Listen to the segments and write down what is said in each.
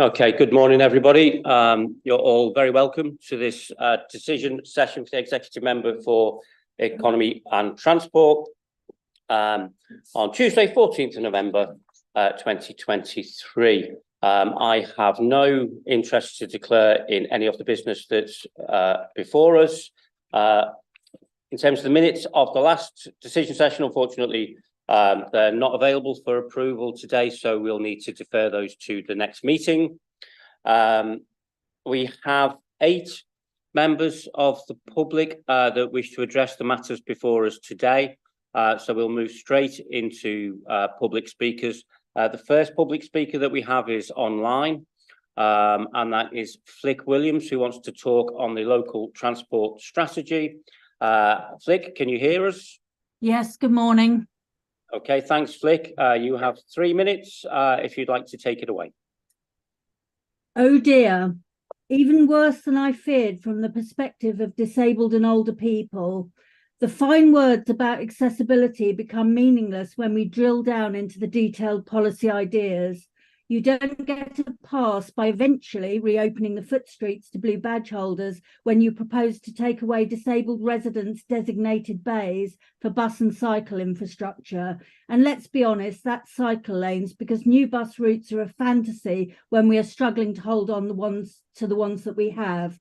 Okay, good morning, everybody. You're all very welcome to this decision session for the Executive Member for Economy and Transport on Tuesday, 14th of November, 2023. I have no interest to declare in any of the business that's before us. In terms of the minutes of the last decision session, unfortunately, they're not available for approval today, so we'll need to defer those to the next meeting. We have 8 members of the public that wish to address the matters before us today, so we'll move straight into public speakers. The first public speaker that we have is online, and that is Flick Williams, who wants to talk on the local transport strategy. Flick, can you hear us? Yes, good morning. Okay, thanks, Flick. You have 3 minutes if you'd like to take it away. Oh dear, even worse than I feared from the perspective of disabled and older people. The fine words about accessibility become meaningless when we drill down into the detailed policy ideas. You don't get a pass by eventually reopening the foot streets to blue badge holders when you propose to take away disabled residents' designated bays for bus and cycle infrastructure. And let's be honest, that's cycle lanes, because new bus routes are a fantasy when we are struggling to hold on to the ones that we have.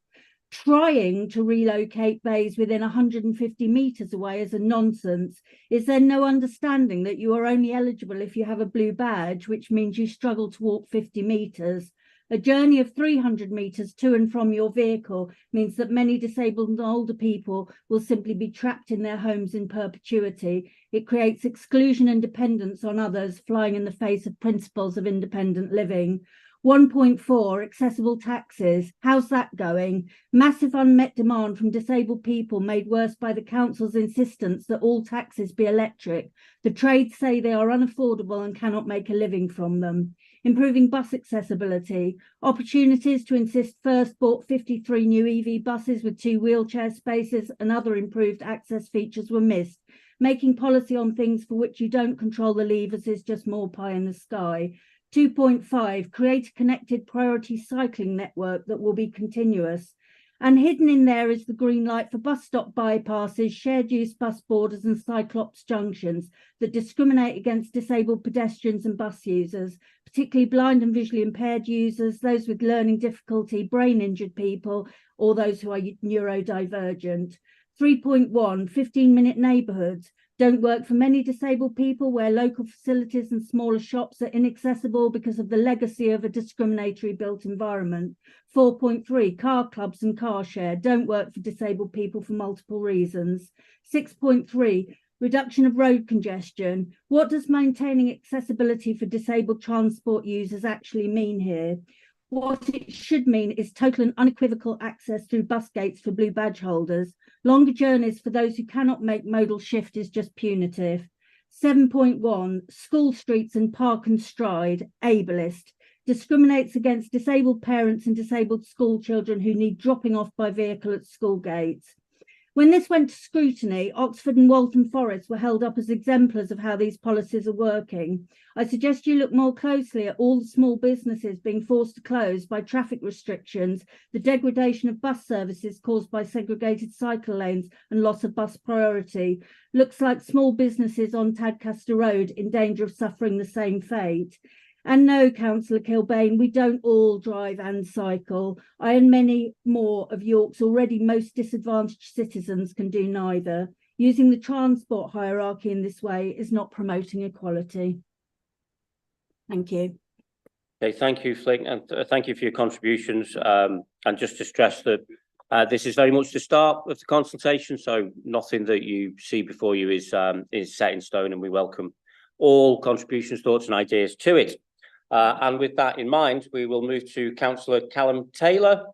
Trying to relocate bays within 150 metres away is a nonsense. Is there no understanding that you are only eligible if you have a blue badge, which means you struggle to walk 50 metres? A journey of 300 metres to and from your vehicle means that many disabled and older people will simply be trapped in their homes in perpetuity. It creates exclusion and dependence on others, flying in the face of principles of independent living. 1.4 accessible taxis. How's that going? Massive unmet demand from disabled people made worse by the council's insistence that all taxis be electric. The trades say they are unaffordable and cannot make a living from them. Improving bus accessibility. Opportunities to insist First bought 53 new EV buses with 2 wheelchair spaces and other improved access features were missed. Making policy on things for which you don't control the levers is just more pie in the sky. 2.5, create a connected priority cycling network that will be continuous. And hidden in there is the green light for bus stop bypasses, shared use bus borders and cyclops junctions that discriminate against disabled pedestrians and bus users, particularly blind and visually impaired users, those with learning difficulty, brain injured people, or those who are neurodivergent. 3.1, 15-minute neighbourhoods. Don't work for many disabled people where local facilities and smaller shops are inaccessible because of the legacy of a discriminatory built environment. 4.3, car clubs and car share don't work for disabled people for multiple reasons. 6.3, reduction of road congestion. What does maintaining accessibility for disabled transport users actually mean here? What it should mean is total and unequivocal access through bus gates for blue badge holders. Longer journeys for those who cannot make modal shift is just punitive. 7.1, school streets and park and stride, ableist. Discriminates against disabled parents and disabled school children who need dropping off by vehicle at school gates. When this went to scrutiny, Oxford and Waltham Forest were held up as exemplars of how these policies are working. I suggest you look more closely at all the small businesses being forced to close by traffic restrictions, the degradation of bus services caused by segregated cycle lanes and loss of bus priority. Looks like small businesses on Tadcaster Road in danger of suffering the same fate. And no, Councillor Kilbane, we don't all drive and cycle. I and many more of York's already most disadvantaged citizens can do neither. Using the transport hierarchy in this way is not promoting equality. Thank you. Okay, thank you, Flick, and thank you for your contributions. And just to stress that this is very much the start of the consultation, so nothing that you see before you is set in stone, and we welcome all contributions, thoughts and ideas to it. And with that in mind, we will move to Councillor Callum Taylor,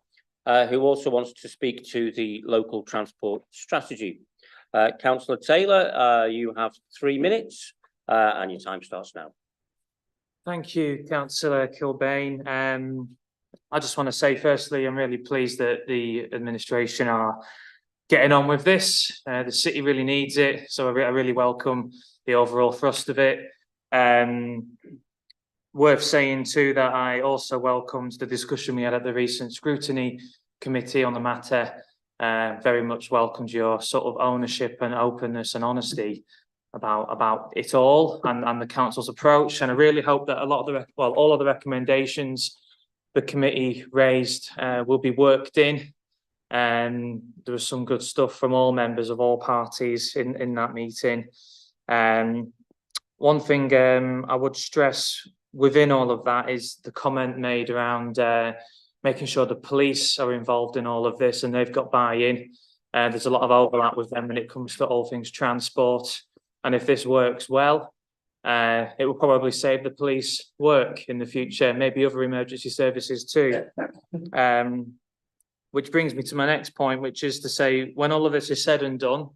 who also wants to speak to the local transport strategy. Councillor Taylor, you have 3 minutes and your time starts now. Thank you, Councillor Kilbane. I just want to say, firstly, I'm really pleased that the administration are getting on with this. The city really needs it, so I really welcome the overall thrust of it. worth saying too that I also welcomed the discussion we had at the recent scrutiny committee on the matter. Very much welcomed your sort of ownership and openness and honesty about it all and the council's approach. And I really hope that a lot of all of the recommendations the committee raised will be worked in. And there was some good stuff from all members of all parties in that meeting. One thing I would stress within all of that is the comment made around making sure the police are involved in all of this and they've got buy-in. There's a lot of overlap with them when it comes to all things transport. And if this works well, it will probably save the police work in the future, maybe other emergency services too. Which brings me to my next point, which is to say, when all of this is said and done,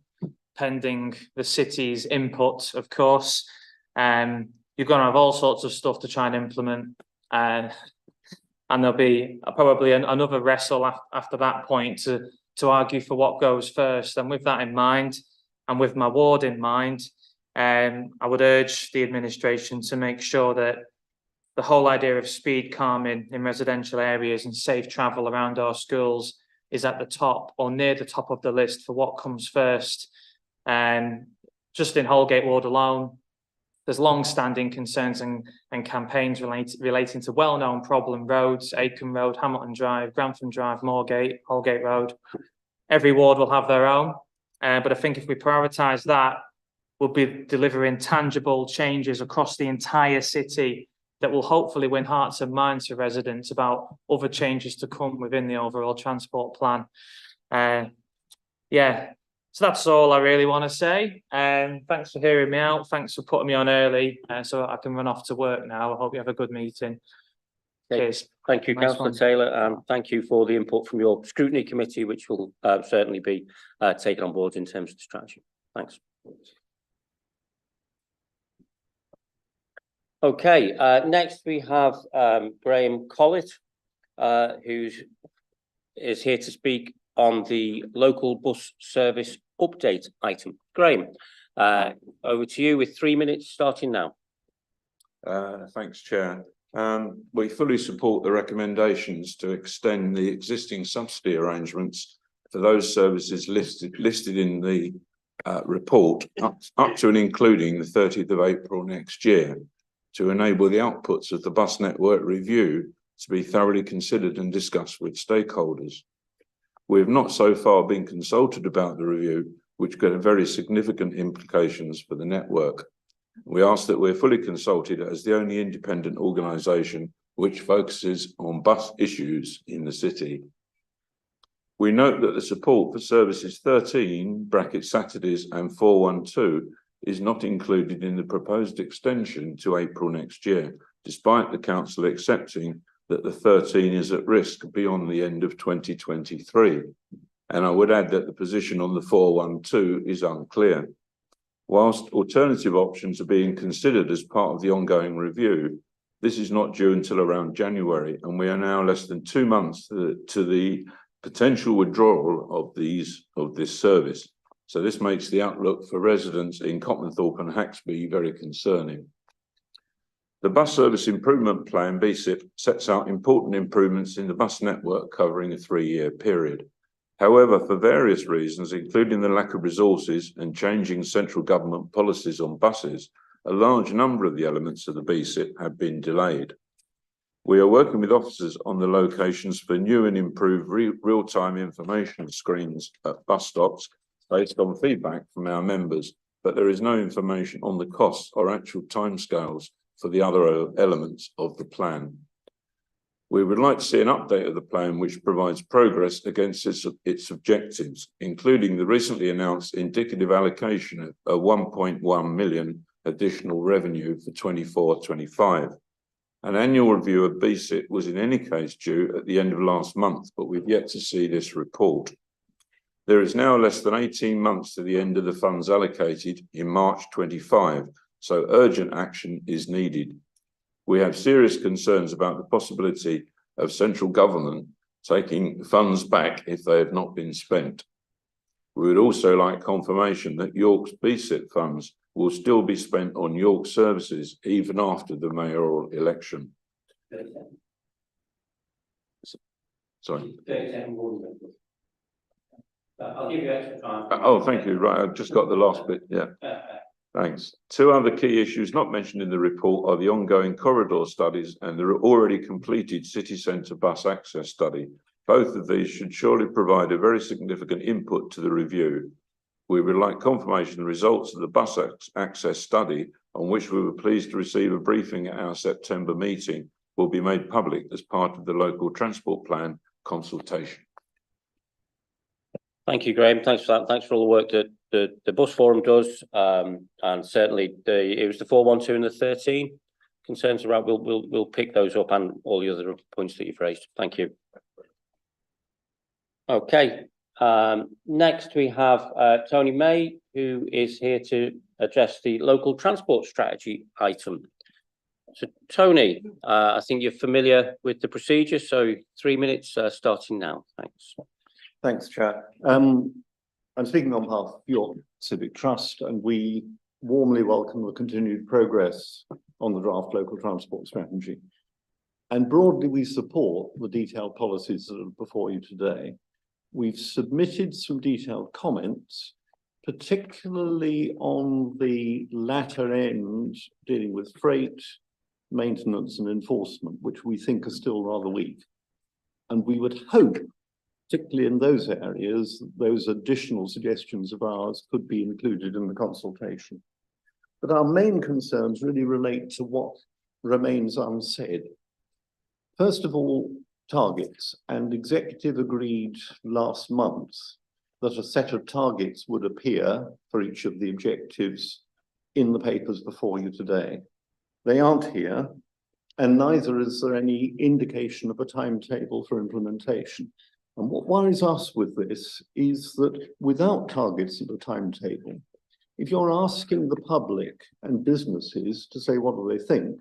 pending the city's input, of course, you're going to have all sorts of stuff to try and implement. And there'll be probably another wrestle after that point to argue for what goes first. And with that in mind, and with my ward in mind, I would urge the administration to make sure that the whole idea of speed calming in residential areas and safe travel around our schools is at the top or near the top of the list for what comes first. Just in Holgate Ward alone, there's long-standing concerns and campaigns relating to well-known problem roads: Aiken Road, Hamilton Drive, Grantham Drive, Moorgate, Holgate Road. Every ward will have their own, but I think if we prioritise that, we'll be delivering tangible changes across the entire city that will hopefully win hearts and minds to residents about other changes to come within the overall transport plan. Yeah, so that's all I really want to say. Thanks for hearing me out. Thanks for putting me on early so I can run off to work now. I hope you have a good meeting. Okay. Cheers. Thank you, Councillor Taylor, and thank you for the input from your scrutiny committee, which will certainly be taken on board in terms of the strategy. Thanks. Okay, next we have Graham Collett, who is here to speak on the local bus service update item. Graham, over to you with 3 minutes starting now. Thanks, Chair. We fully support the recommendations to extend the existing subsidy arrangements for those services listed in the report up to and including the 30th of April next year, to enable the outputs of the bus network review to be thoroughly considered and discussed with stakeholders. We have not so far been consulted about the review, which could have very significant implications for the network. We ask that we're fully consulted as the only independent organisation which focuses on bus issues in the city. We note that the support for services 13 (Saturdays) and 412 is not included in the proposed extension to April next year, despite the council accepting that the 13 is at risk beyond the end of 2023. And I would add that the position on the 412 is unclear. Whilst alternative options are being considered as part of the ongoing review, this is not due until around January, and we are now less than 2 months to the potential withdrawal of this service. So this makes the outlook for residents in Copmanthorpe and Haxby very concerning. The Bus Service Improvement Plan, BSIP, sets out important improvements in the bus network covering a 3-year period. However, for various reasons, including the lack of resources and changing central government policies on buses, a large number of the elements of the BSIP have been delayed. We are working with officers on the locations for new and improved real-time information screens at bus stops based on feedback from our members, but there is no information on the costs or actual timescales for the other elements of the plan. We would like to see an update of the plan which provides progress against its objectives, including the recently announced indicative allocation of 1.1 million additional revenue for 24-25. An annual review of BSIP was in any case due at the end of last month, but we've yet to see this report. There is now less than 18 months to the end of the funds allocated in March 25, so urgent action is needed. We have serious concerns about the possibility of central government taking funds back if they have not been spent. We would also like confirmation that York's BSIP funds will still be spent on York services even after the mayoral election. Sorry. I'll give you extra time. Oh, thank you. Right, I've just got the last bit. Yeah. Thanks. Two other key issues not mentioned in the report are the ongoing corridor studies and the already completed city centre bus access study. Both of these should surely provide a very significant input to the review. We would like confirmation of the results of the bus access study, on which we were pleased to receive a briefing at our September meeting, will be made public as part of the local transport plan consultation. Thank you, Graham. Thanks for that. Thanks for all the work that the bus forum does. And certainly it was the 412 and the 13 concerns around. We'll pick those up and all the other points that you've raised. Thank you. Okay. Next we have Tony May, who is here to address the local transport strategy item. So Tony, I think you're familiar with the procedure, so 3 minutes starting now. Thanks. Thanks, Chair. I'm speaking on behalf of York Civic Trust, and we warmly welcome the continued progress on the draft local transport strategy. And broadly, we support the detailed policies that are before you today. We've submitted some detailed comments, particularly on the latter end, dealing with freight, maintenance and enforcement, which we think are still rather weak. And we would hope, particularly in those areas, those additional suggestions of ours could be included in the consultation. But our main concerns really relate to what remains unsaid. First of all, targets, and executive agreed last month that a set of targets would appear for each of the objectives in the papers before you today. They aren't here, and neither is there any indication of a timetable for implementation. And what worries us with this is that without targets and a timetable, if you're asking the public and businesses to say what do they think,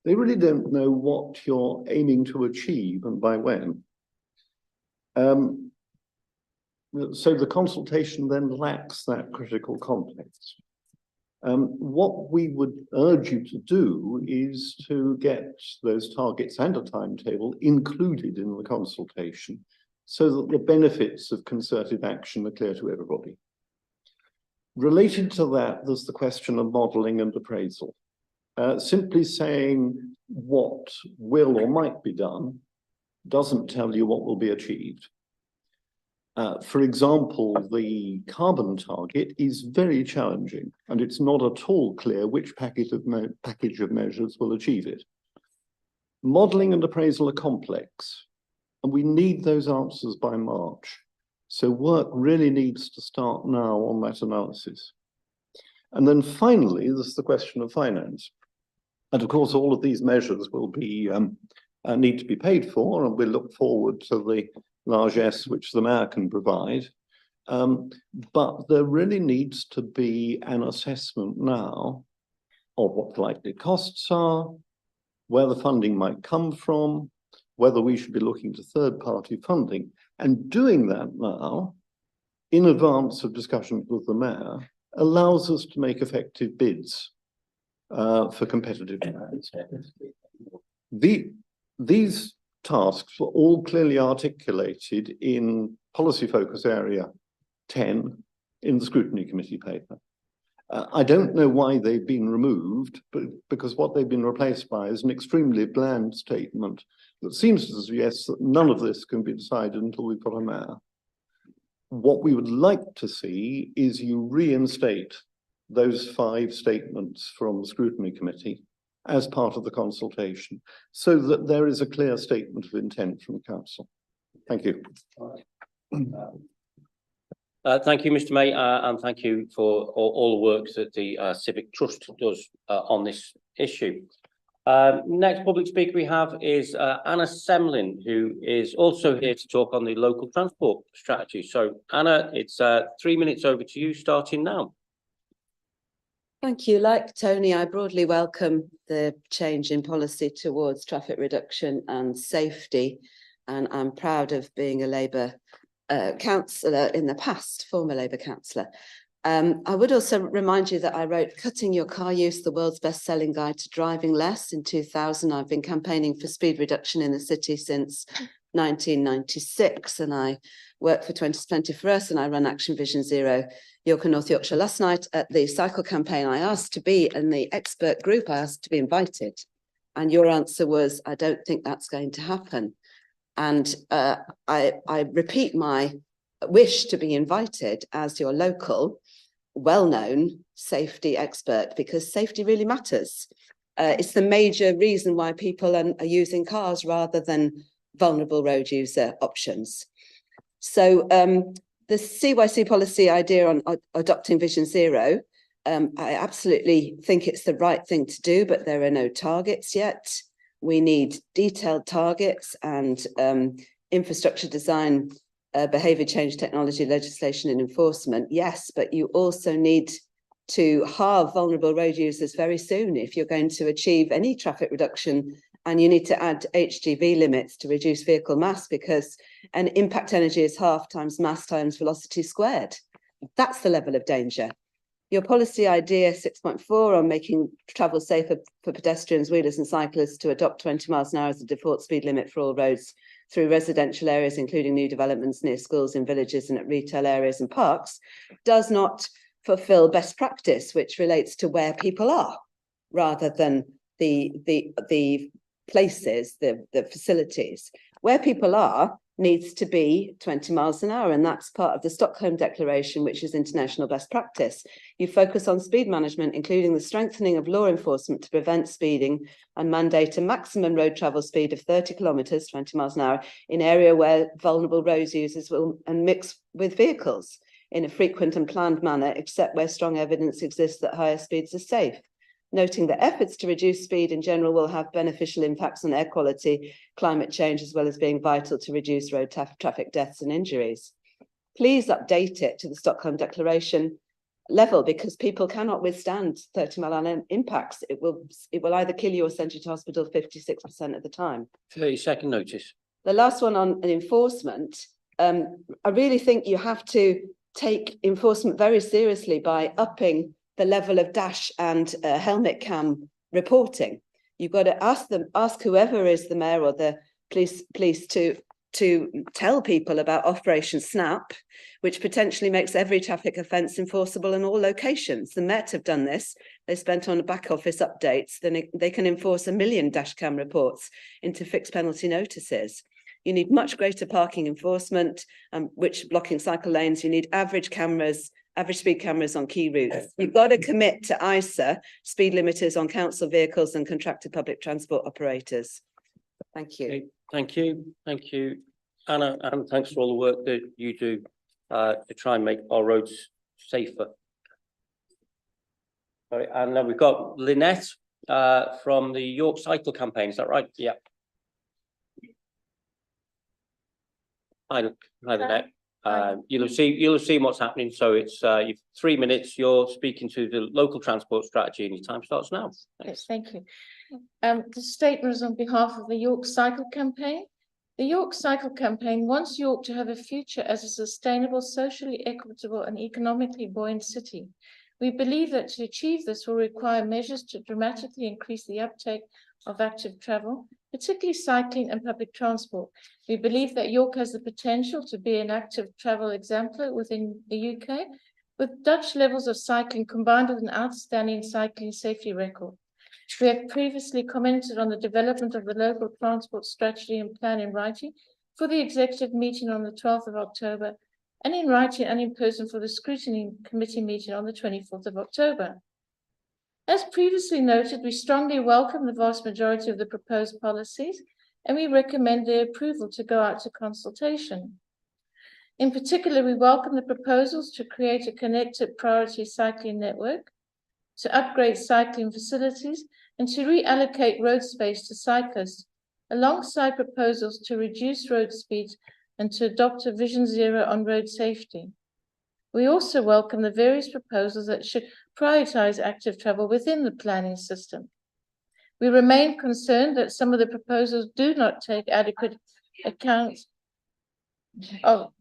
they really don't know what you're aiming to achieve and by when. So the consultation then lacks that critical context. What we would urge you to do is to get those targets and a timetable included in the consultation so that the benefits of concerted action are clear to everybody. Related to that, there's the question of modelling and appraisal. Simply saying what will or might be done doesn't tell you what will be achieved. For example, the carbon target is very challenging, and it's not at all clear which package of measures will achieve it. Modelling and appraisal are complex, and we need those answers by March. So work really needs to start now on that analysis. And then finally, there's the question of finance. And of course, all of these measures will be need to be paid for, and we look forward to the largesse which the mayor can provide. But there really needs to be an assessment now of what the likely costs are, where the funding might come from, whether we should be looking to third-party funding. And doing that now, in advance of discussions with the mayor, allows us to make effective bids for competitive grants. These tasks were all clearly articulated in policy focus area 10 in the scrutiny committee paper. I don't know why they've been removed, but because what they've been replaced by is an extremely bland statement that seems to suggest that none of this can be decided until we've got a mayor. What we would like to see is you reinstate those 5 statements from the scrutiny committee as part of the consultation, so that there is a clear statement of intent from the council. Thank you. Thank you, Mr. May, and thank you for all the work that the Civic Trust does on this issue. Next public speaker we have is Anna Semlin, who is also here to talk on the local transport strategy. So Anna, it's 3 minutes over to you, starting now. Thank you. Like Tony, I broadly welcome the change in policy towards traffic reduction and safety, and I'm proud of being a Labour councillor in the past, former Labour councillor. I would also remind you that I wrote Cutting Your Car Use, the world's best-selling guide to driving less in 2000. I've been campaigning for speed reduction in the city since 1996, and I work for 2020 for Us, and I run Action Vision Zero York and North Yorkshire. Last night at the cycle campaign, I asked to be in the expert group, I asked to be invited. And your answer was, I don't think that's going to happen. And I repeat my wish to be invited as your local, well-known safety expert, because safety really matters. It's the major reason why people are using cars rather than vulnerable road user options. So the CYC policy idea on adopting Vision Zero, I absolutely think it's the right thing to do, but there are no targets yet. We need detailed targets and infrastructure design, behaviour change, technology, legislation and enforcement. Yes, but you also need to halve vulnerable road users very soon if you're going to achieve any traffic reduction, and you need to add HGV limits to reduce vehicle mass, because an impact energy is half times mass times velocity squared. That's the level of danger. Your policy idea 6.4 on making travel safer for pedestrians, wheelers and cyclists to adopt 20 miles an hour as the default speed limit for all roads through residential areas, including new developments near schools, in villages and at retail areas and parks, does not fulfill best practice, which relates to where people are rather than the places, the facilities. Where people are needs to be 20 miles an hour, and that's part of the Stockholm Declaration, which is international best practice. You focus on speed management, including the strengthening of law enforcement to prevent speeding, and mandate a maximum road travel speed of 30 kilometres, 20 miles an hour, in area where vulnerable road users will mix with vehicles in a frequent and planned manner, except where strong evidence exists that higher speeds are safe. Noting that efforts to reduce speed in general will have beneficial impacts on air quality, climate change, as well as being vital to reduce road traffic deaths and injuries. Please update it to the Stockholm Declaration level, because people cannot withstand 30-mile impacts. It will either kill you or send you to hospital 56% of the time. 30-second notice. The last one on enforcement, I really think you have to take enforcement very seriously by upping the level of dash and helmet cam reporting. You've got to ask whoever is the mayor or the police to tell people about Operation Snap, which potentially makes every traffic offence enforceable in all locations. The Met have done this. They spent on back office updates. Then they can enforce 1 million dash cam reports into fixed penalty notices. You need much greater parking enforcement, which blocking cycle lanes. You need average speed cameras on key routes. You've got to commit to ISA, speed limiters on council vehicles and contracted public transport operators. Thank you. Okay, thank you. Thank you, Anna, and thanks for all the work that you do to try and make our roads safer. All right, and then we've got Lynette from the York Cycle Campaign. Is that right? Yeah. Hi, Lynette. You'll have seen what's happening. So it's you've 3 minutes. You're speaking to the local transport strategy, and your time starts now. Thanks. Yes, thank you. The statement is on behalf of the York Cycle Campaign. The York Cycle Campaign wants York to have a future as a sustainable, socially equitable and economically buoyant city. We believe that to achieve this will require measures to dramatically increase the uptake of active travel, particularly cycling and public transport. We believe that York has the potential to be an active travel exemplar within the UK, with Dutch levels of cycling combined with an outstanding cycling safety record. We have previously commented on the development of the local transport strategy and plan in writing for the executive meeting on the 12th of October, and in writing and in person for the scrutiny committee meeting on the 24th of October. As previously noted, we strongly welcome the vast majority of the proposed policies, and we recommend their approval to go out to consultation. In particular, we welcome the proposals to create a connected priority cycling network, to upgrade cycling facilities, and to reallocate road space to cyclists, alongside proposals to reduce road speeds and to adopt a Vision Zero on road safety. We also welcome the various proposals that should prioritize active travel within the planning system. We remain concerned that some of the proposals do not take adequate account of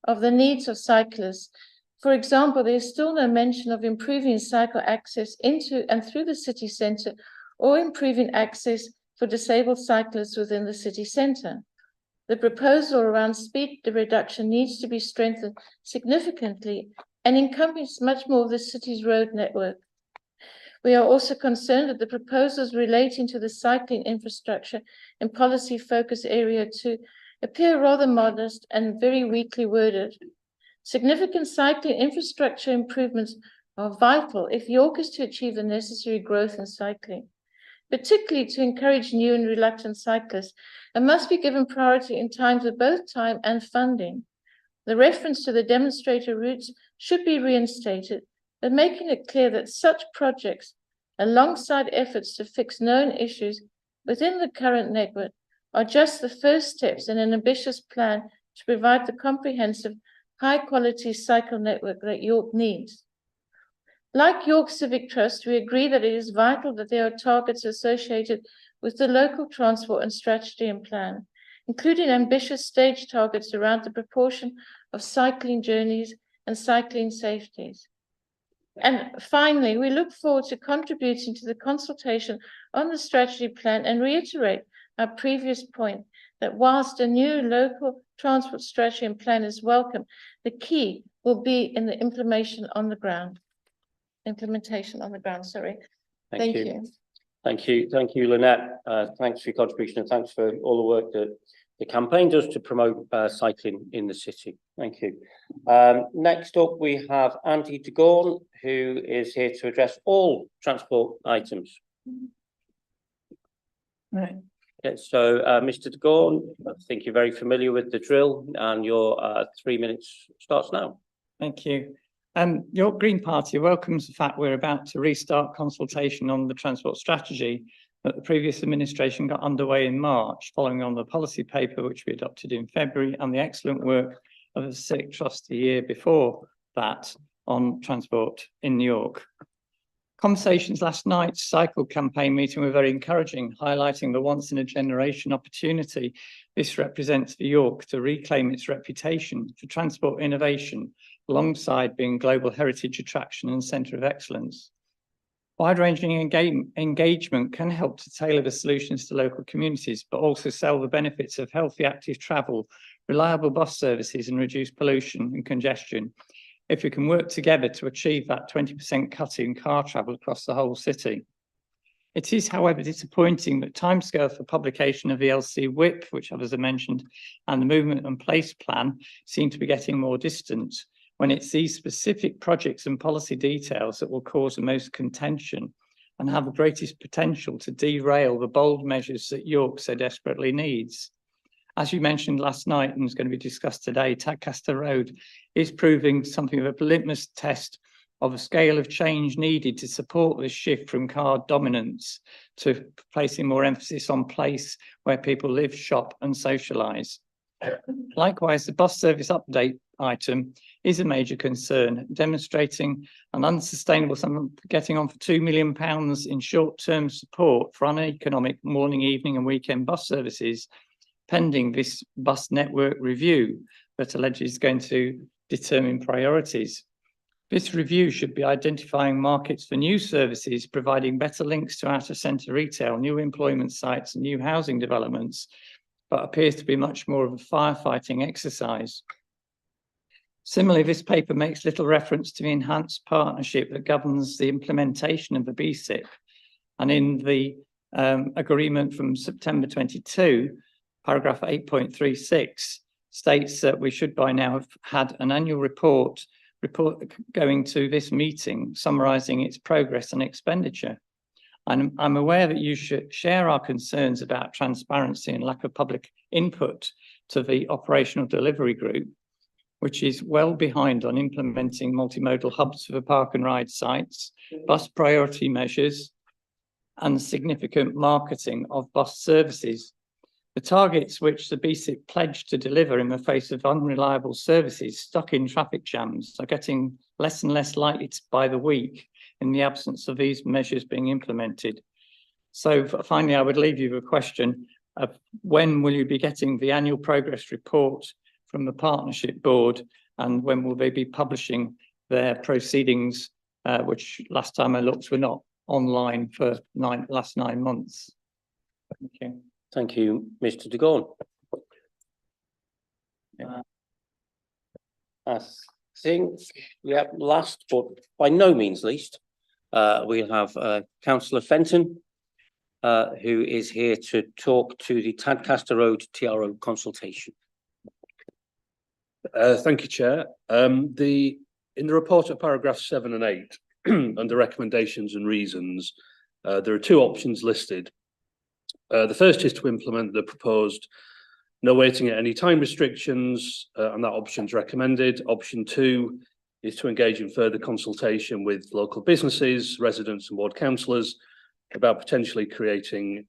the needs of cyclists For example, there is still no mention of improving cycle access into and through the city centre or improving access for disabled cyclists within the city centre. The proposal around speed reduction needs to be strengthened significantly and encompass much more of the city's road network. We are also concerned that the proposals relating to the cycling infrastructure and policy focus area 2 appear rather modest and very weakly worded. Significant cycling infrastructure improvements are vital if York is to achieve the necessary growth in cycling, particularly to encourage new and reluctant cyclists, and must be given priority in times of both time and funding. The reference to the demonstrator routes should be reinstated, but making it clear that such projects, alongside efforts to fix known issues within the current network, are just the first steps in an ambitious plan to provide the comprehensive, high-quality cycle network that York needs. Like York Civic Trust, we agree that it is vital that there are targets associated with the local transport and strategy and plan, including ambitious stage targets around the proportion of cycling journeys and cycling safeties. And finally, we look forward to contributing to the consultation on the strategy plan and reiterate our previous point that whilst a new local transport strategy and plan is welcome, the key will be in the implementation on the ground, sorry. Thank you. Thank you, Lynette. Thanks for your contribution and thanks for all the work that the campaign does to promote cycling in the city. Thank you. Next up, we have Andy de Gorn, who is here to address all transport items. Right. Okay, so Mr. de Gorn, I think you're very familiar with the drill and your 3 minutes starts now. Thank you. York Green Party welcomes the fact we're about to restart consultation on the transport strategy that the previous administration got underway in March, following on the policy paper which we adopted in February and the excellent work of the Civic Trust the year before that on transport in York. Conversations last night's cycle campaign meeting were very encouraging, highlighting the once-in-a-generation opportunity this represents for York to reclaim its reputation for transport innovation, alongside being global heritage attraction and centre of excellence. Wide-ranging engagement can help to tailor the solutions to local communities, but also sell the benefits of healthy, active travel, reliable bus services, and reduce pollution and congestion, if we can work together to achieve that 20% cut in car travel across the whole city. It is, however, disappointing that timescale for publication of the LC whip, which others have mentioned, and the movement and place plan seem to be getting more distant, when it's these specific projects and policy details that will cause the most contention and have the greatest potential to derail the bold measures that York so desperately needs. As you mentioned last night and is going to be discussed today, Tadcaster Road is proving something of a litmus test of a scale of change needed to support this shift from car dominance to placing more emphasis on place where people live, shop and socialise. Likewise, the bus service update item is a major concern, demonstrating an unsustainable sum, getting on for £2 million in short-term support for uneconomic morning, evening and weekend bus services, pending this bus network review that alleges is going to determine priorities. This review should be identifying markets for new services, providing better links to out-of-centre retail, new employment sites and new housing developments, but appears to be much more of a firefighting exercise. Similarly, this paper makes little reference to the enhanced partnership that governs the implementation of the BSIP. And in the agreement from September 22, paragraph 8.36 states that we should by now have had an annual report going to this meeting, summarising its progress and expenditure. I'm aware that you should share our concerns about transparency and lack of public input to the operational delivery group, which is well behind on implementing multimodal hubs for the park and ride sites, bus priority measures, and significant marketing of bus services. The targets which the BSIP pledged to deliver in the face of unreliable services stuck in traffic jams are getting less and less likely by the week in the absence of these measures being implemented. So finally, I would leave you with a question of when will you be getting the annual progress report from the partnership board, and when will they be publishing their proceedings, which last time I looked were not online for last 9 months. Thank you. Thank you, Mr. De Gorn. I think, yeah, last but by no means least, we have Councillor Fenton, who is here to talk to the Tadcaster Road TRO consultation. Thank you, Chair. In the report at paragraphs 7 and 8, under recommendations and reasons, there are two options listed. The first is to implement the proposed no waiting at any time restrictions, and that option is recommended. Option 2 is to engage in further consultation with local businesses, residents and ward councillors about potentially creating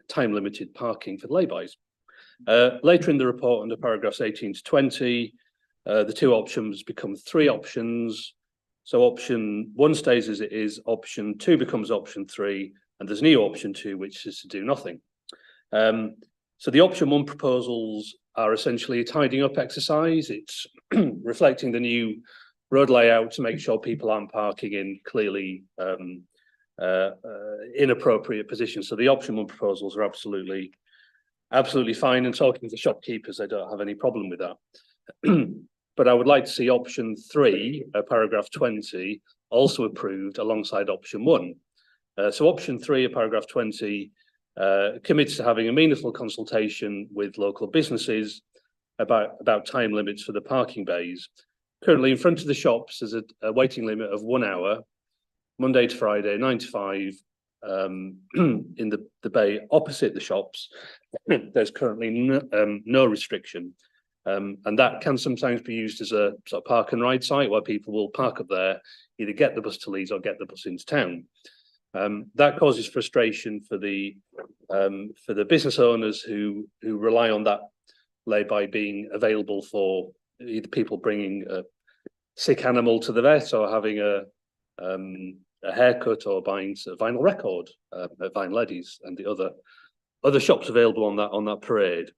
time-limited parking for the laybys. Later in the report, under paragraphs 18 to 20, the two options become 3 options. So option 1 stays as it is, option 2 becomes option 3, and there's a new option 2, which is to do nothing. So the option 1 proposals are essentially a tidying up exercise. It's reflecting the new road layout to make sure people aren't parking in clearly inappropriate positions. So the option 1 proposals are absolutely fine, and talking to shopkeepers, I don't have any problem with that. But I would like to see option 3, paragraph 20, also approved alongside option 1. So option 3 of paragraph 20 commits to having a meaningful consultation with local businesses about time limits for the parking bays. Currently, in front of the shops, there's a waiting limit of 1 hour, Monday to Friday, 9 to 5, in the bay opposite the shops. There's currently no restriction, and that can sometimes be used as a sort of park and ride site where people will park up there, either get the bus to Leeds or get the bus into town. That causes frustration for the business owners who rely on that lay-by being available for either people bringing a sick animal to the vet or having a haircut or buying a vinyl record at Vinyl Eddies and the other shops available on that parade.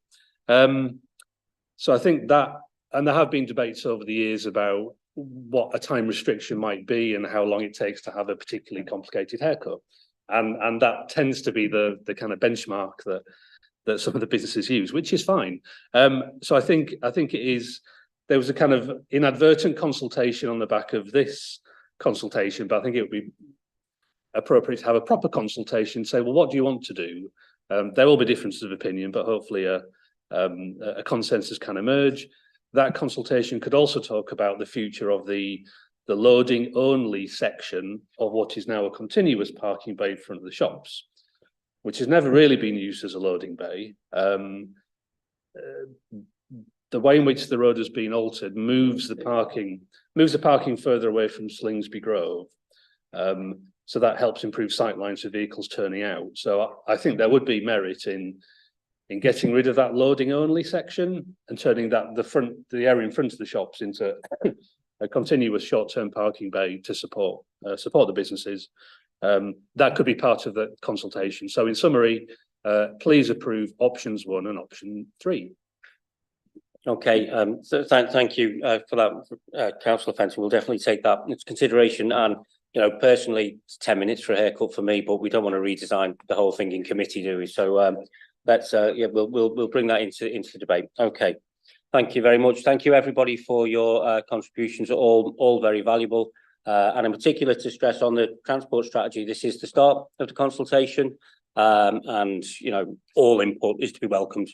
So I think that, and there have been debates over the years about what a time restriction might be and how long it takes to have a particularly complicated haircut, and that tends to be the kind of benchmark that some of the businesses use, which is fine. So I think it is. There was a kind of inadvertent consultation on the back of this consultation, but I think it would be appropriate to have a proper consultation. Say, well, what do you want to do? There will be differences of opinion, but hopefully a consensus can emerge. That consultation could also talk about the future of the loading only section of what is now a continuous parking bay in front of the shops, which has never really been used as a loading bay. The way in which the road has been altered moves the parking further away from Slingsby Grove. So that helps improve sight lines for vehicles turning out. So I think there would be merit in getting rid of that loading only section and turning the area in front of the shops into a continuous short-term parking bay to support the businesses. That could be part of the consultation. So in summary, please approve options 1 and option 3. Okay, so thank you for that, Councillor Fenton. We'll definitely take that into consideration. And personally, it's 10 minutes for a haircut for me, but we don't want to redesign the whole thing in committee, do we? So let's we'll bring that into the debate. Okay, thank you very much. Thank you everybody for your contributions, all very valuable. And in particular, to stress on the transport strategy, this is the start of the consultation, and all input is to be welcomed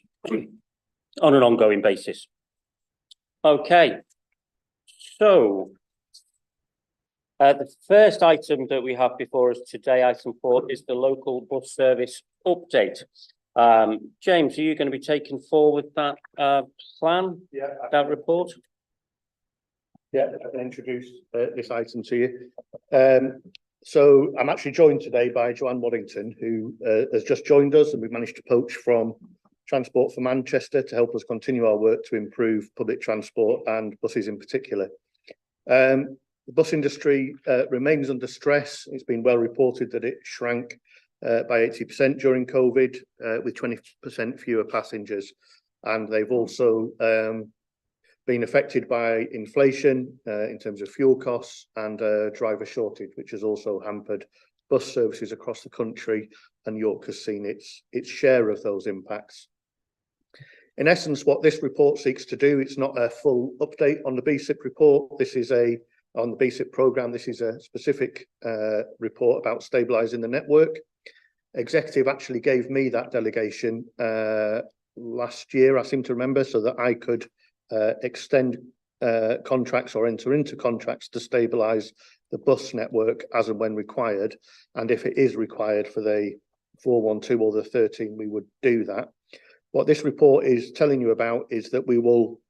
on an ongoing basis. Okay, so the first item that we have before us today, item 4, is the local bus service update. James, are you going to be taking forward that plan? Yeah, that report? Yeah, I can introduce this item to you. So I'm actually joined today by Joanne Waddington, who has just joined us, and we've managed to poach from Transport for Manchester to help us continue our work to improve public transport and buses in particular. The bus industry remains under stress. It's been well reported that it shrank by 80% during COVID, with 20% fewer passengers. And they've also been affected by inflation in terms of fuel costs and driver shortage, which has also hampered bus services across the country, and York has seen its share of those impacts. In essence, what this report seeks to do, it's not a full update on the BSIP report. This is on the BSIP programme, this is a specific report about stabilising the network. Executive actually gave me that delegation last year, I seem to remember, so that I could extend contracts or enter into contracts to stabilise the bus network as and when required. And if it is required for the 412 or the 13, we would do that. What this report is telling you about is that we will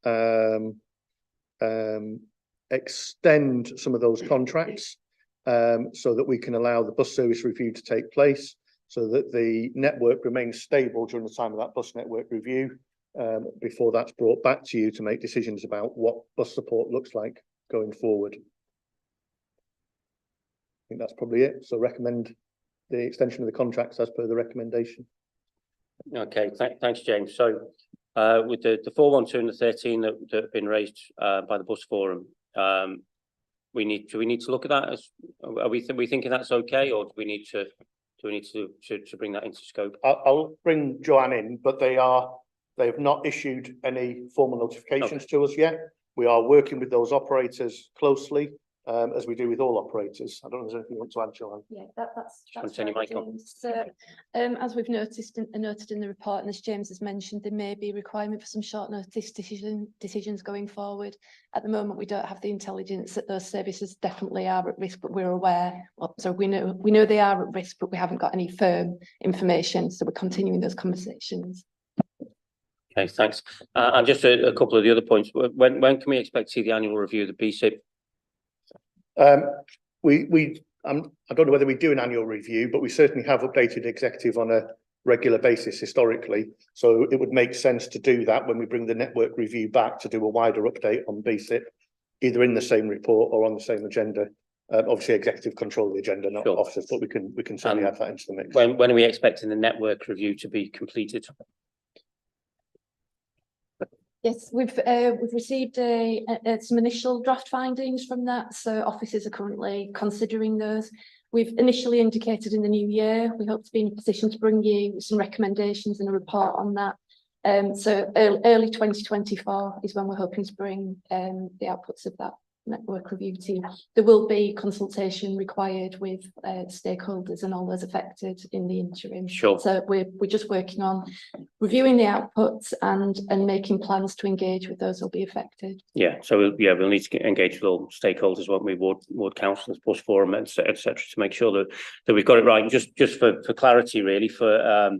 extend some of those contracts so that we can allow the bus service review to take place, so that the network remains stable during the time of that bus network review, before that's brought back to you to make decisions about what bus support looks like going forward. I think that's probably it. So recommend the extension of the contracts as per the recommendation. Okay, thanks, James. So with the 412 and the 13 that have been raised by the bus forum, do we need to look at that? As are we thinking that's okay, or do we need to bring that into scope? I'll bring Joanne in, but they have not issued any formal notifications to us yet. We are working with those operators closely, as we do with all operators. I don't know if there's anything you want to add, Joanne. Yeah, that's Continue, right, Michael. James. So, as we've noted in the report, and as James has mentioned, there may be a requirement for some short notice decisions going forward. At the moment, we don't have the intelligence that those services definitely are at risk, but we're aware. Well, so we know they are at risk, but we haven't got any firm information. So we're continuing those conversations. Okay, thanks. And just a couple of the other points. When can we expect to see the annual review of the BSIP? I don't know whether we do an annual review, but we certainly have updated executive on a regular basis historically. So it would make sense to do that when we bring the network review back, to do a wider update on BSIP, either in the same report or on the same agenda. Obviously, executive control the agenda, not officers, but we can certainly add that into the mix. When are we expecting the network review to be completed? Yes, we've received some initial draft findings from that, so officers are currently considering those. We've initially indicated in the new year we hope to be in a position to bring you some recommendations and a report on that. So early 2024 is when we're hoping to bring the outputs of that network review team. There will be consultation required with stakeholders and all those affected in the interim. Sure. So we're just working on reviewing the outputs and making plans to engage with those who'll be affected. Yeah. So we'll need to engage with all stakeholders, won't we? Ward councillors, bus forum, etc., to make sure that we've got it right. Just for clarity, really, for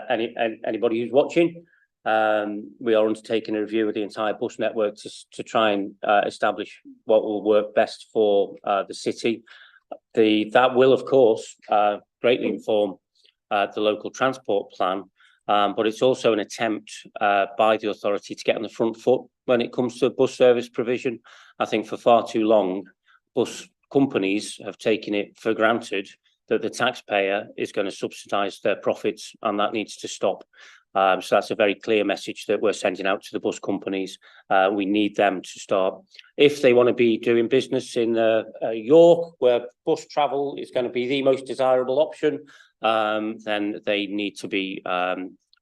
anybody who's watching. We are undertaking a review of the entire bus network to try and establish what will work best for the city. That will, of course, greatly inform the local transport plan, but it's also an attempt by the authority to get on the front foot when it comes to bus service provision. I think for far too long, bus companies have taken it for granted that the taxpayer is going to subsidise their profits, and that needs to stop. So that's a very clear message that we're sending out to the bus companies. We need them to start, if they want to be doing business in York, where bus travel is going to be the most desirable option, then they need to be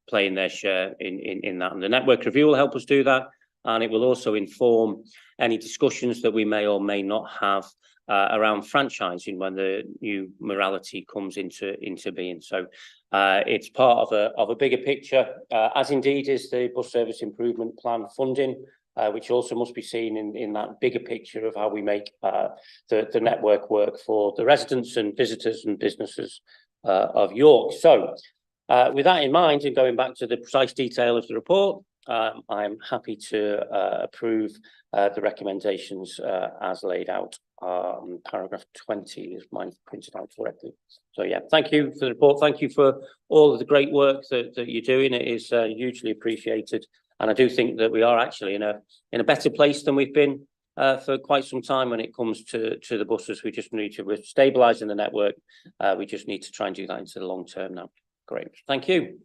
playing their share in that. And the network review will help us do that. And it will also inform any discussions that we may or may not have around franchising when the new morality comes into being. So it's part of a bigger picture, as indeed is the bus service improvement plan funding, which also must be seen in that bigger picture of how we make the network work for the residents and visitors and businesses of York. So with that in mind, and going back to the precise detail of the report, I'm happy to approve the recommendations as laid out. Paragraph 20 is mine printed out correctly. So yeah, thank you for the report. Thank you for all of the great work that you're doing. It is hugely appreciated, and I do think that we are actually in a better place than we've been for quite some time when it comes to the buses. We're stabilising the network. We just need to try and do that into the long term now. Great, thank you.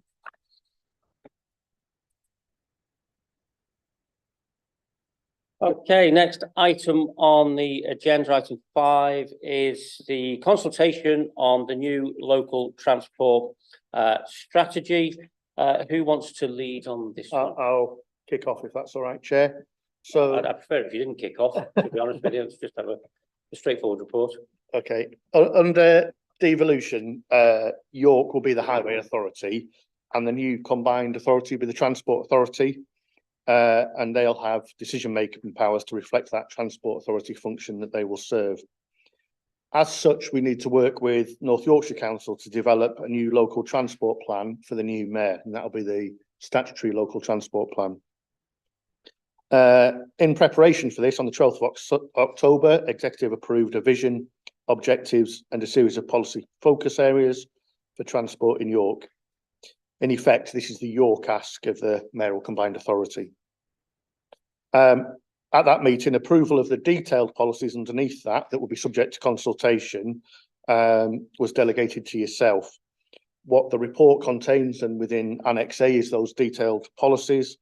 Okay, next item on the agenda, item 5, is the consultation on the new local transport strategy. Who wants to lead on this one? I'll kick off if that's all right, Chair. So, I'd prefer if you didn't kick off, to be honest with you. Let's just have a straightforward report. okay, under devolution, York will be the highway authority and the new combined authority will be the transport authority. And they'll have decision-making powers to reflect that transport authority function that they will serve. As such, we need to work with North Yorkshire Council to develop a new local transport plan for the new mayor, and that'll be the statutory local transport plan. In preparation for this, on the 12th of October, Executive approved a vision, objectives and a series of policy focus areas for transport in York. In effect, this is the York ask of the mayoral combined authority. At that meeting, approval of the detailed policies underneath that will be subject to consultation was delegated to yourself. What the report contains and within Annex A is those detailed policies.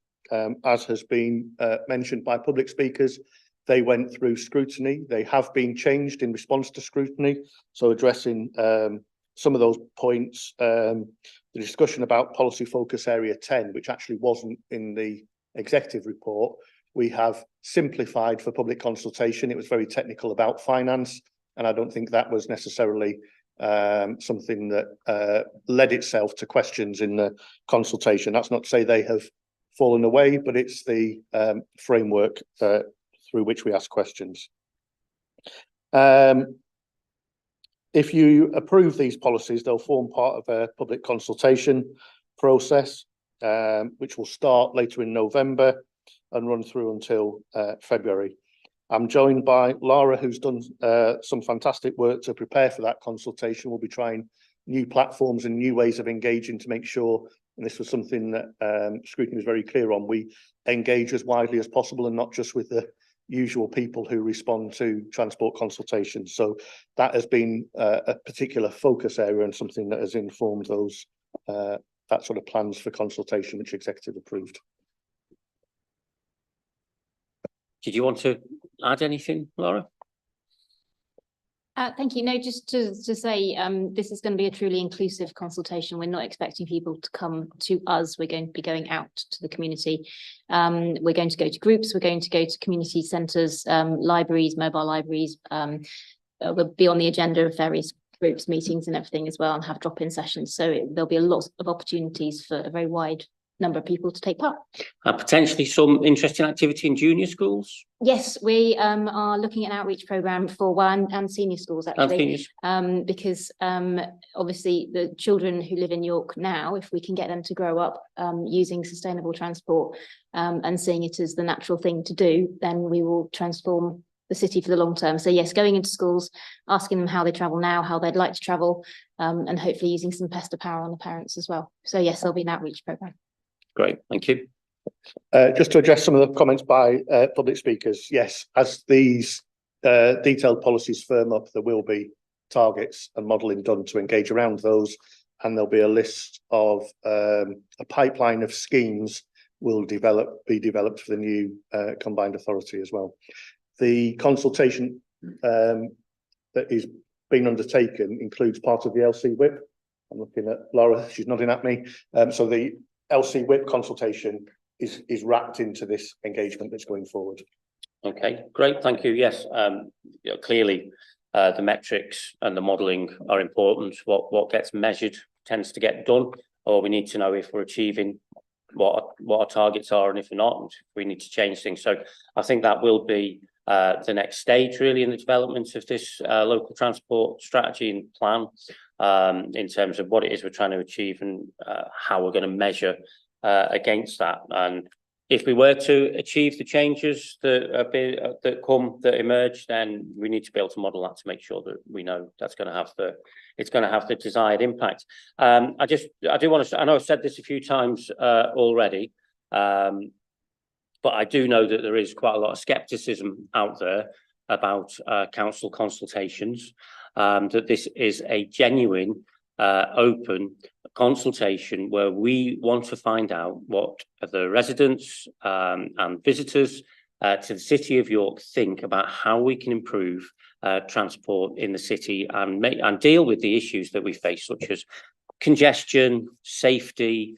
As has been mentioned by public speakers, they went through scrutiny. They have been changed in response to scrutiny. So addressing some of those points, the discussion about policy focus area 10, which actually wasn't in the executive report, we have simplified for public consultation. It was very technical about finance, and I don't think that was necessarily something that led itself to questions in the consultation. That's not to say they have fallen away, but it's the framework through which we ask questions. If you approve these policies, they'll form part of a public consultation process, which will start later in November and run through until February. I'm joined by Laura, who's done some fantastic work to prepare for that consultation. We'll be trying new platforms and new ways of engaging to make sure, and this was something that scrutiny was very clear on, we engage as widely as possible and not just with the usual people who respond to transport consultations. So that has been a particular focus area and something that has informed those that sort of plans for consultation which executive approved. Did you want to add anything, Laura? Thank you. No, just to say, this is going to be a truly inclusive consultation. We're not expecting people to come to us. We're going to be going out to the community. We're going to go to groups. We're going to go to community centres, libraries, mobile libraries. We'll be on the agenda of various groups, meetings and everything as well, and have drop-in sessions. So there'll be a lot of opportunities for a very wide number of people to take part. Potentially some interesting activity in junior schools? Yes, we are looking at an outreach programme for one and senior schools actually, because obviously the children who live in York now, if we can get them to grow up using sustainable transport and seeing it as the natural thing to do, then we will transform the city for the long term. So yes, going into schools, asking them how they travel now, how they'd like to travel, and hopefully using some pester power on the parents as well. So yes, there'll be an outreach programme. Great, thank you. Just to address some of the comments by public speakers, yes, as these detailed policies firm up, there will be targets and modelling done to engage around those, and there'll be a list of a pipeline of schemes will be developed for the new combined authority as well. The consultation that is being undertaken includes part of the LC whip. I'm looking at Laura, she's nodding at me. So the LC whip consultation is wrapped into this engagement that's going forward. Okay, great, thank you. Yes, you know, clearly the metrics and the modelling are important. What gets measured tends to get done, or we need to know if we're achieving what our targets are, and if we're not, we need to change things. So I think that will be the next stage really in the development of this local transport strategy and plan, in terms of what it is we're trying to achieve and how we're going to measure against that. And if we were to achieve the changes that emerge, then we need to be able to model that to make sure that we know that's going to have the desired impact. I do want to, I know I've said this a few times already, but I do know that there is quite a lot of scepticism out there about council consultations, that this is a genuine open consultation where we want to find out what the residents and visitors to the City of York think about how we can improve transport in the city and deal with the issues that we face, such as congestion, safety,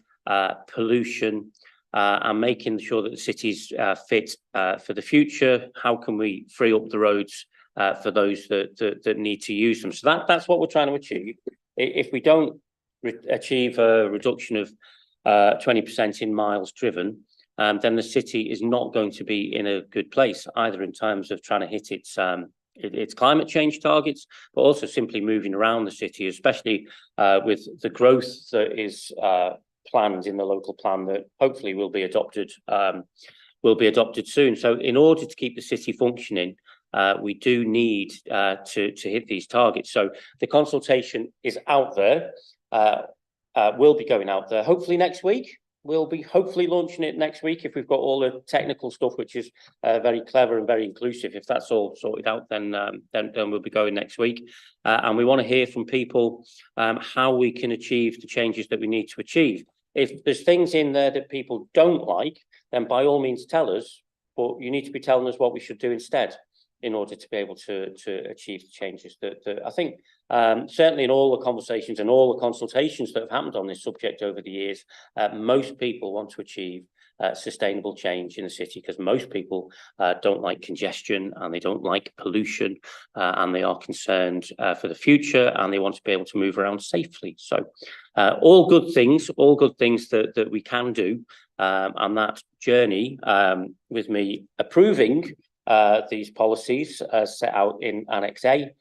pollution, and making sure that the city's fit for the future. How can we free up the roads for those that need to use them? So that's what we're trying to achieve. If we don't achieve a reduction of 20% in miles driven, then the city is not going to be in a good place, either in terms of trying to hit its climate change targets, but also simply moving around the city, especially with the growth that is planned in the local plan that hopefully will be adopted soon. So in order to keep the city functioning, we do need to hit these targets. So the consultation is out there, will be going out there hopefully next week. We'll be hopefully launching it next week if we've got all the technical stuff, which is very clever and very inclusive. If that's all sorted out, then we'll be going next week. And we want to hear from people how we can achieve the changes that we need to achieve. If there's things in there that people don't like, then by all means tell us, but you need to be telling us what we should do instead in order to be able to achieve the changes that I think certainly in all the conversations and all the consultations that have happened on this subject over the years, most people want to achieve sustainable change in the city, because most people don't like congestion and they don't like pollution, and they are concerned for the future, and they want to be able to move around safely. So all good things that we can do, and that journey with me approving these policies set out in Annex A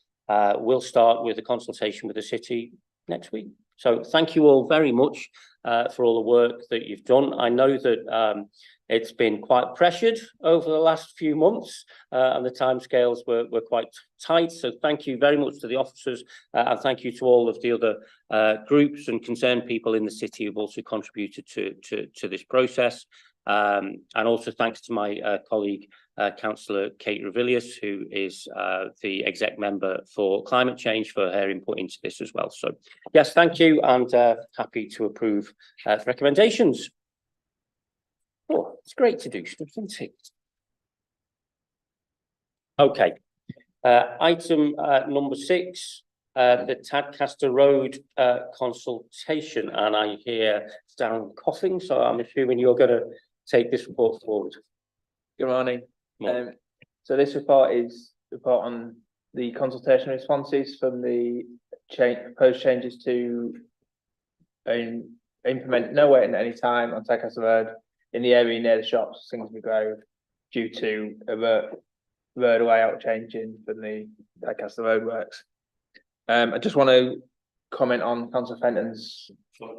will start with a consultation with the city next week. So thank you all very much for all the work that you've done. I know that it's been quite pressured over the last few months, and the timescales were quite tight. So thank you very much to the officers, and thank you to all of the other groups and concerned people in the city who've also contributed to this process. And also thanks to my colleague, Councillor Kate Revilius, who is the exec member for climate change, for her input into this as well. So yes, thank you, and happy to approve recommendations. Oh, it's great to do stuff, isn't it? Okay, item number 6, the Tadcaster Road consultation, and I hear Darren coughing, so I'm assuming you're going to take this report forward. Good morning. So this report is a report on the consultation responses from the proposed changes to implement no waiting at any time on Tadcaster Road in the area near the shops, Singsby Grove, due to a road layout changing from the Tadcaster Road works. I just want to comment on Councillor Fenton's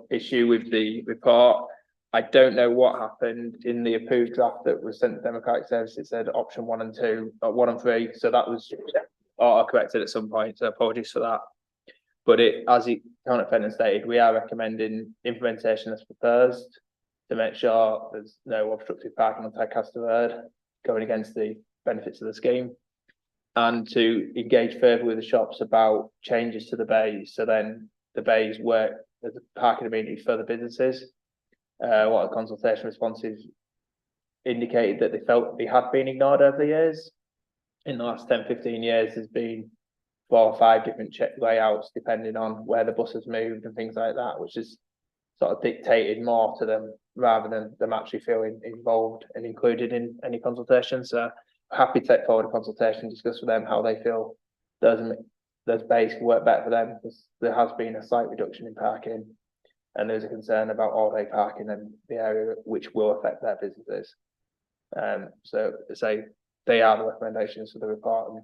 issue with the report. I don't know what happened in the approved draft that was sent to Democratic Services. It said option 1 and 2, 1 and 3. So that was auto-corrected at some point. So apologies for that. But as Councillor Fenton stated, we are recommending implementation as proposed to make sure there's no obstructive parking on Tadcaster Road going against the benefits of the scheme, and to engage further with the shops about changes to the bays. So then the bays work as a parking amenity for the businesses. What the consultation responses indicated that they felt they had been ignored over the years. In the last 10-15 years, there's been 4 or 5 different layouts depending on where the bus has moved and things like that, which is sort of dictated more to them rather than them actually feeling involved and included in any consultation. So happy to take forward a consultation, discuss with them how they feel those bays can work better for them, because there has been a slight reduction in parking, and there's a concern about all-day parking in the area, which will affect their businesses. So they are the recommendations for the report.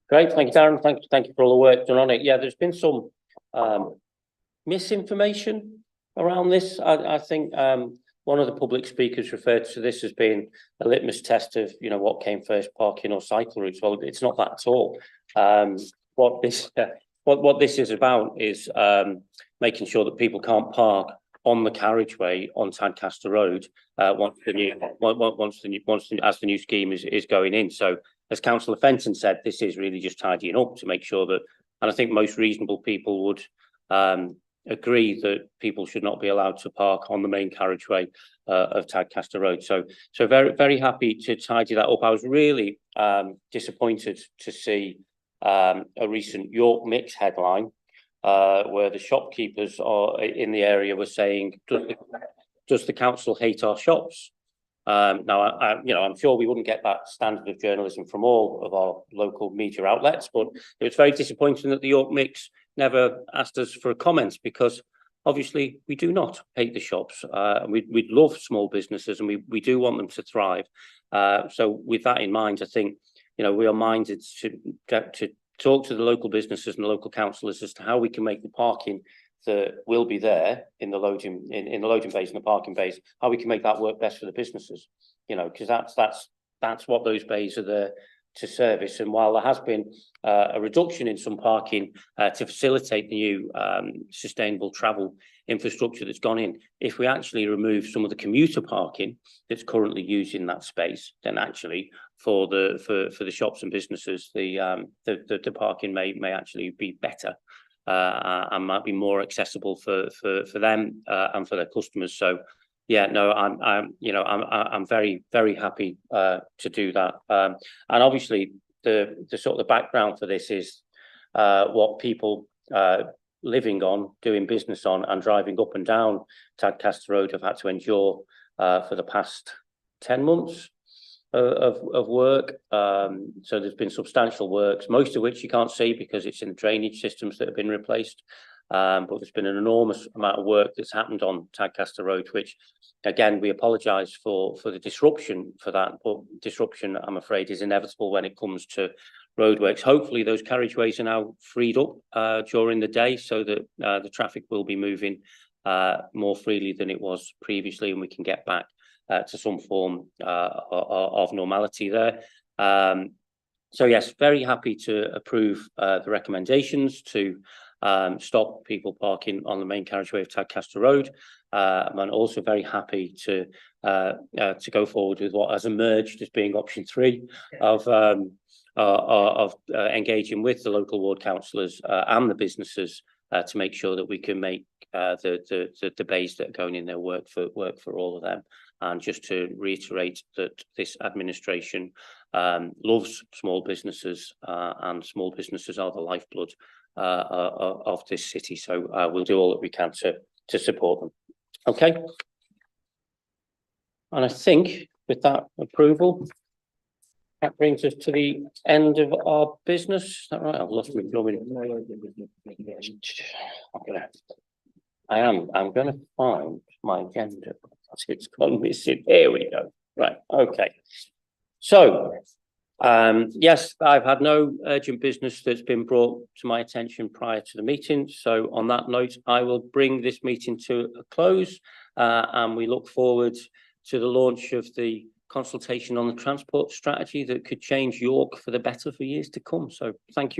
Great, thank you, Darren. Thank you for all the work done on it. Yeah, there's been some misinformation around this. I think one of the public speakers referred to this as being a litmus test of, what came first, parking or cycle routes. Well, it's not that at all. What this is about is making sure that people can't park on the carriageway on Tadcaster Road once the new scheme is going in. So, as Councillor Fenton said, this is really just tidying up to make sure that, and I think most reasonable people would agree that people should not be allowed to park on the main carriageway of Tadcaster Road. So very happy to tidy that up. I was really disappointed to see a recent York Mix headline where the shopkeepers in the area were saying, does the council hate our shops? Now, I'm sure we wouldn't get that standard of journalism from all of our local media outlets, but it was very disappointing that the York Mix never asked us for a comment, because obviously we do not hate the shops. We'd love small businesses, and we do want them to thrive. So with that in mind, I think, we are minded to talk to the local businesses and the local councillors as to how we can make the parking that will be there in the loading bays and the parking bays, how we can make that work best for the businesses, because that's what those bays are there to service. And while there has been a reduction in some parking to facilitate the new sustainable travel infrastructure that's gone in, if we actually remove some of the commuter parking that's currently using that space, then actually for the shops and businesses, the parking may actually be better. And might be more accessible for them and for their customers. So, yeah, no, I'm very happy to do that. And obviously, the sort of the background for this is what people living on, doing business on, and driving up and down Tadcaster Road have had to endure for the past 10 months. Of work. So there's been substantial works, most of which you can't see because it's in the drainage systems that have been replaced. But there's been an enormous amount of work that's happened on Tadcaster Road, which, again, we apologise for the disruption for that. But disruption, I'm afraid, is inevitable when it comes to roadworks. Hopefully those carriageways are now freed up during the day, so that the traffic will be moving more freely than it was previously, and we can get back to some form of normality there. So yes, very happy to approve the recommendations to stop people parking on the main carriageway of Tadcaster Road. I'm also very happy to go forward with what has emerged as being option 3 of engaging with the local ward councillors and the businesses to make sure that we can make the bays that are going in there work for all of them. And just to reiterate that this administration loves small businesses, and small businesses are the lifeblood of this city. So we'll do all that we can to support them. Okay. And I think with that approval, that brings us to the end of our business. Is that right? I've lost my blooming. I'm gonna find my agenda. It's gone missing. Here we go. Right. Okay. So, yes, I've had no urgent business that's been brought to my attention prior to the meeting. So on that note, I will bring this meeting to a close, and we look forward to the launch of the consultation on the transport strategy that could change York for the better for years to come. So thank you.